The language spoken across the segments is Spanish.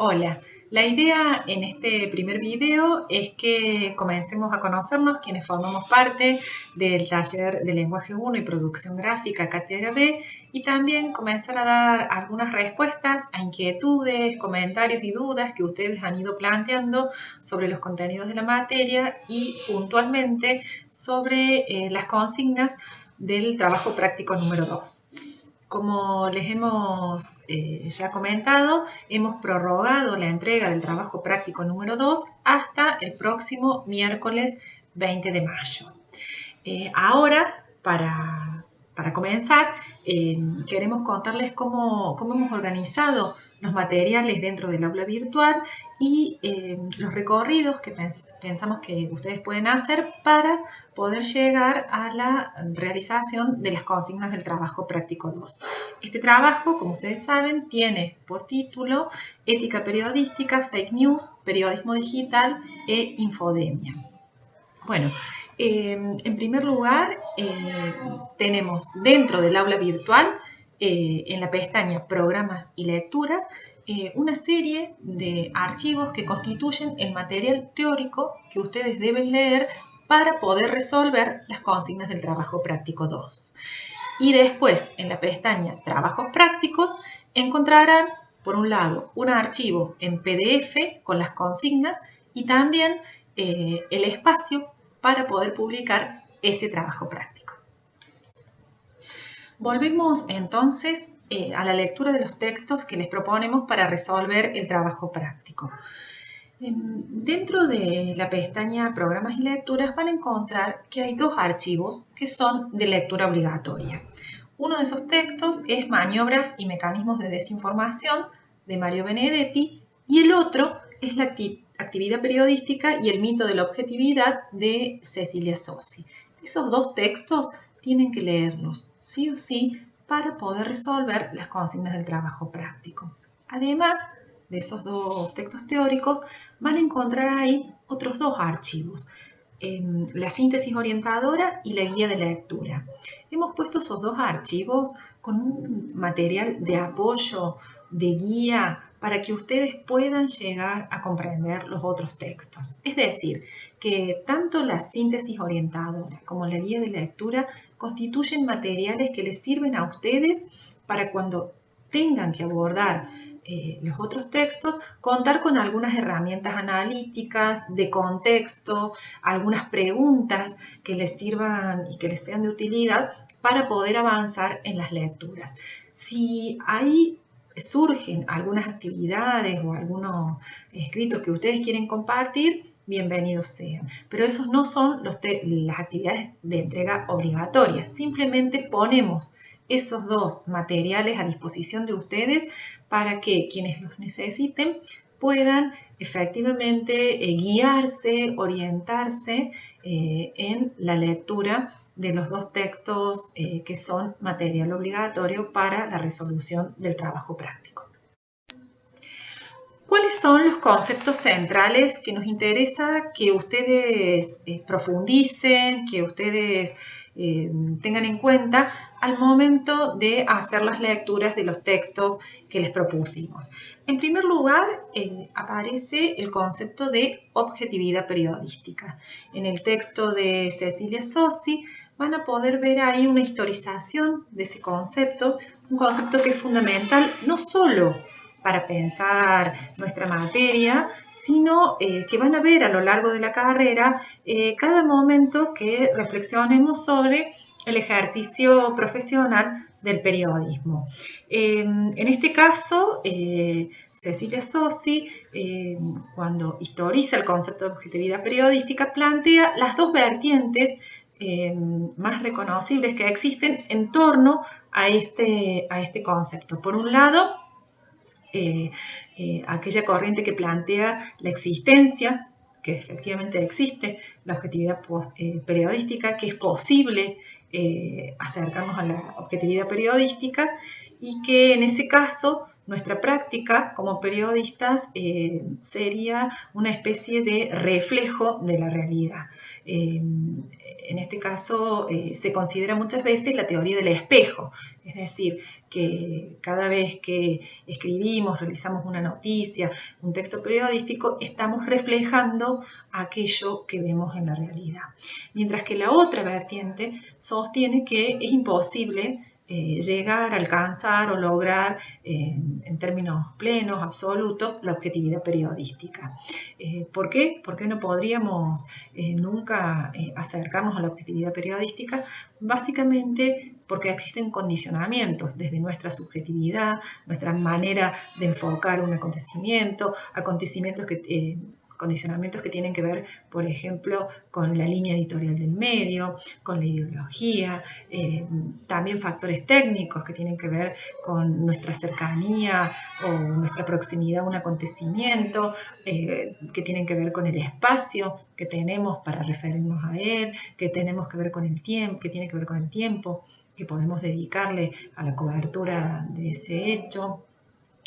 Hola, la idea en este primer video es que comencemos a conocernos quienes formamos parte del taller de lenguaje 1 y producción gráfica Cátedra B y también comenzar a dar algunas respuestas a inquietudes, comentarios y dudas que ustedes han ido planteando sobre los contenidos de la materia y puntualmente sobre las consignas del trabajo práctico número 2. Como les hemos ya comentado, hemos prorrogado la entrega del trabajo práctico número 2 hasta el próximo miércoles 20 de mayo. Ahora, para comenzar, queremos contarles cómo hemos organizado los materiales dentro del aula virtual y los recorridos que pensamos que ustedes pueden hacer para poder llegar a la realización de las consignas del trabajo práctico 2. Este trabajo, como ustedes saben, tiene por título Ética periodística, Fake News, Periodismo digital e Infodemia. Bueno, en primer lugar, tenemos dentro del aula virtual, en la pestaña Programas y Lecturas, una serie de archivos que constituyen el material teórico que ustedes deben leer para poder resolver las consignas del trabajo práctico 2. Y después, en la pestaña Trabajos prácticos, encontrarán, por un lado, un archivo en PDF con las consignas y también el espacio para poder publicar ese trabajo práctico. Volvemos entonces a la lectura de los textos que les proponemos para resolver el trabajo práctico. Dentro de la pestaña Programas y Lecturas van a encontrar que hay dos archivos que son de lectura obligatoria. Uno de esos textos es Maniobras y mecanismos de desinformación de Mario Benedetti y el otro es la actividad periodística y el mito de la objetividad de Cecilia Sossi. Esos dos textos tienen que leerlos sí o sí para poder resolver las consignas del trabajo práctico. Además de esos dos textos teóricos, van a encontrar ahí otros dos archivos, la síntesis orientadora y la guía de lectura. Hemos puesto esos dos archivos con un material de apoyo, de guía, para que ustedes puedan llegar a comprender los otros textos. Es decir, que tanto la síntesis orientadora como la guía de lectura constituyen materiales que les sirven a ustedes para cuando tengan que abordar los otros textos, contar con algunas herramientas analíticas, de contexto, algunas preguntas que les sirvan y que les sean de utilidad para poder avanzar en las lecturas. Si ahí surgen algunas actividades o algunos escritos que ustedes quieren compartir, bienvenidos sean. Pero esos no son las actividades de entrega obligatoria. Simplemente ponemos esos dos materiales a disposición de ustedes para que quienes los necesiten puedan efectivamente guiarse, orientarse en la lectura de los dos textos que son material obligatorio para la resolución del trabajo práctico. ¿Cuáles son los conceptos centrales que nos interesa que ustedes profundicen, que ustedes tengan en cuenta al momento de hacer las lecturas de los textos que les propusimos? En primer lugar, aparece el concepto de objetividad periodística. En el texto de Cecilia Sossi van a poder ver ahí una historización de ese concepto, un concepto que es fundamental no solo para pensar nuestra materia, sino que van a ver a lo largo de la carrera cada momento que reflexionemos sobre el ejercicio profesional del periodismo. En este caso, Cecilia Sossi, cuando historiza el concepto de objetividad periodística, plantea las dos vertientes más reconocibles que existen en torno a este concepto. Por un lado, aquella corriente que plantea la existencia, que efectivamente existe, la objetividad periodística, que es posible acercarnos a la objetividad periodística y que en ese caso nuestra práctica como periodistas sería una especie de reflejo de la realidad. En este caso se considera muchas veces la teoría del espejo, es decir, que cada vez que escribimos, realizamos una noticia, un texto periodístico, estamos reflejando aquello que vemos en la realidad. Mientras que la otra vertiente sostiene que es imposible llegar, alcanzar o lograr en términos plenos, absolutos, la objetividad periodística. ¿Por qué? Porque no podríamos nunca acercarnos a la objetividad periodística, básicamente porque existen condicionamientos desde nuestra subjetividad, nuestra manera de enfocar un acontecimiento, condicionamientos que tienen que ver, por ejemplo, con la línea editorial del medio, con la ideología, también factores técnicos que tienen que ver con nuestra cercanía o nuestra proximidad a un acontecimiento, que tienen que ver con el espacio que tenemos para referirnos a él, que tenemos que ver con el tiempo, que tiene que ver con el tiempo que podemos dedicarle a la cobertura de ese hecho.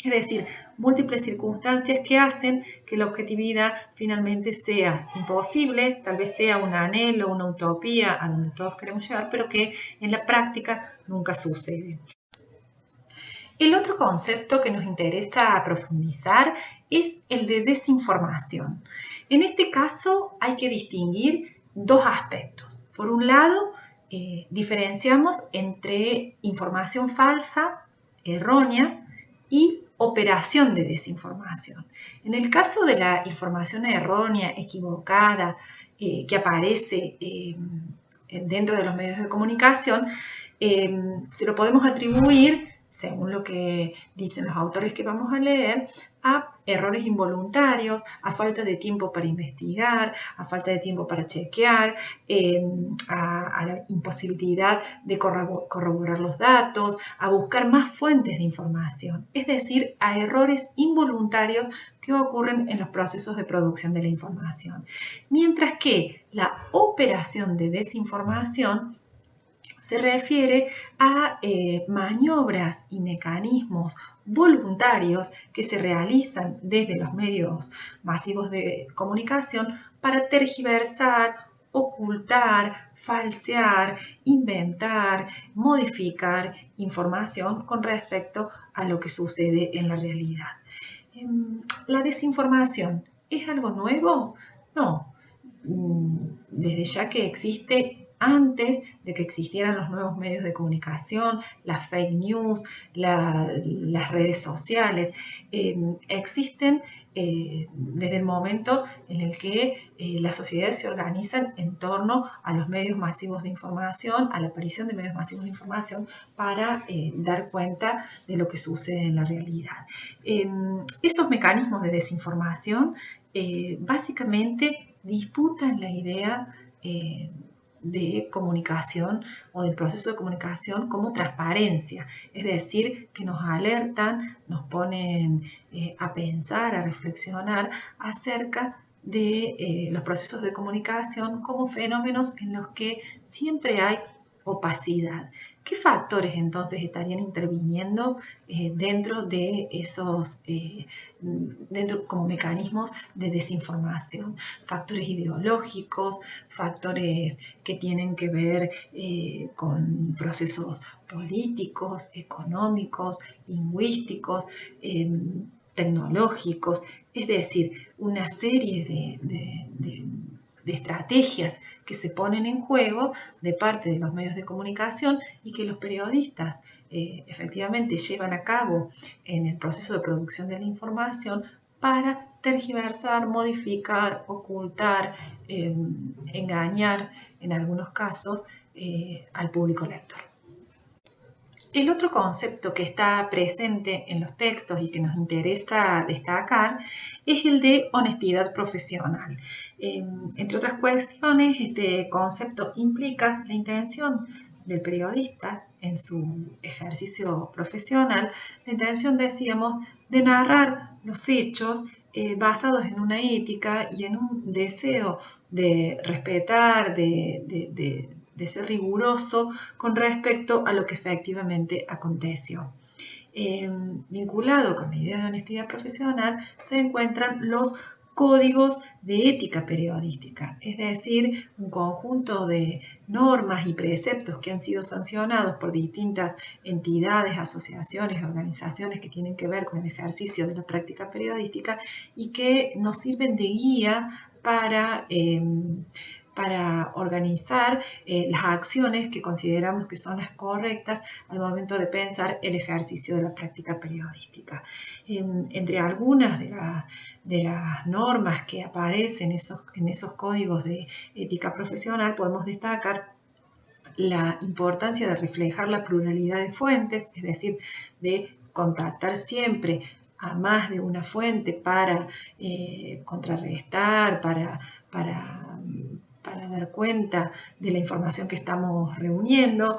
Es decir, múltiples circunstancias que hacen que la objetividad finalmente sea imposible, tal vez sea un anhelo, una utopía a donde todos queremos llegar, pero que en la práctica nunca sucede. El otro concepto que nos interesa profundizar es el de desinformación. En este caso hay que distinguir dos aspectos. Por un lado, diferenciamos entre información falsa, errónea y operación de desinformación. En el caso de la información errónea, equivocada, que aparece dentro de los medios de comunicación, se lo podemos atribuir, según lo que dicen los autores que vamos a leer, a errores involuntarios, a falta de tiempo para investigar, a falta de tiempo para chequear, a la imposibilidad de corroborar los datos, a buscar más fuentes de información, es decir, a errores involuntarios que ocurren en los procesos de producción de la información. Mientras que la operación de desinformación se refiere a maniobras y mecanismos voluntarios que se realizan desde los medios masivos de comunicación para tergiversar, ocultar, falsear, inventar, modificar información con respecto a lo que sucede en la realidad. ¿La desinformación es algo nuevo? No. Desde ya que existe antes de que existieran los nuevos medios de comunicación, las fake news, las redes sociales, existen desde el momento en el que las sociedades se organizan en torno a los medios masivos de información, a la aparición de medios masivos de información para dar cuenta de lo que sucede en la realidad. Esos mecanismos de desinformación básicamente disputan la idea de comunicación o del proceso de comunicación como transparencia, es decir, que nos alertan, nos ponen a pensar, a reflexionar acerca de los procesos de comunicación como fenómenos en los que siempre hay opacidad. ¿Qué factores entonces estarían interviniendo dentro de esos, dentro como mecanismos de desinformación? Factores ideológicos, factores que tienen que ver con procesos políticos, económicos, lingüísticos, tecnológicos, es decir, una serie de estrategias que se ponen en juego de parte de los medios de comunicación y que los periodistas efectivamente llevan a cabo en el proceso de producción de la información para tergiversar, modificar, ocultar, engañar en algunos casos al público lector. El otro concepto que está presente en los textos y que nos interesa destacar es el de honestidad profesional. Entre otras cuestiones, este concepto implica la intención del periodista en su ejercicio profesional, la intención, decíamos, de narrar los hechos basados en una ética y en un deseo de respetar, de ser riguroso con respecto a lo que efectivamente aconteció. Vinculado con la idea de honestidad profesional se encuentran los códigos de ética periodística, es decir, un conjunto de normas y preceptos que han sido sancionados por distintas entidades, asociaciones, organizaciones que tienen que ver con el ejercicio de la práctica periodística y que nos sirven de guía para organizar las acciones que consideramos que son las correctas al momento de pensar el ejercicio de la práctica periodística. Entre algunas de las normas que aparecen en esos códigos de ética profesional podemos destacar la importancia de reflejar la pluralidad de fuentes, es decir, de contactar siempre a más de una fuente para contrarrestar, para dar cuenta de la información que estamos reuniendo.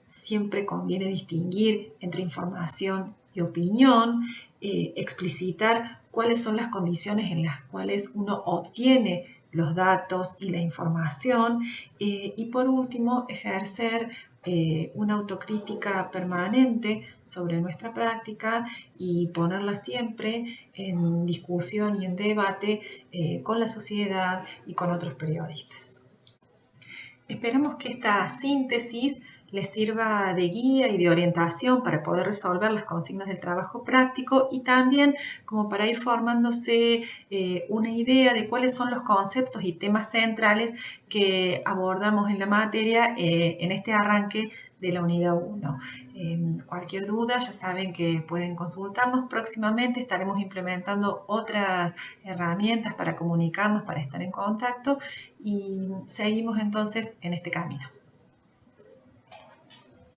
Siempre conviene distinguir entre información y opinión, explicitar cuáles son las condiciones en las cuales uno obtiene los datos y la información y por último ejercer una autocrítica permanente sobre nuestra práctica y ponerla siempre en discusión y en debate con la sociedad y con otros periodistas. Esperamos que esta síntesis les sirva de guía y de orientación para poder resolver las consignas del trabajo práctico y también como para ir formándose una idea de cuáles son los conceptos y temas centrales que abordamos en la materia en este arranque de la unidad 1. Cualquier duda ya saben que pueden consultarnos. Próximamente estaremos implementando otras herramientas para comunicarnos, para estar en contacto y seguimos entonces en este camino.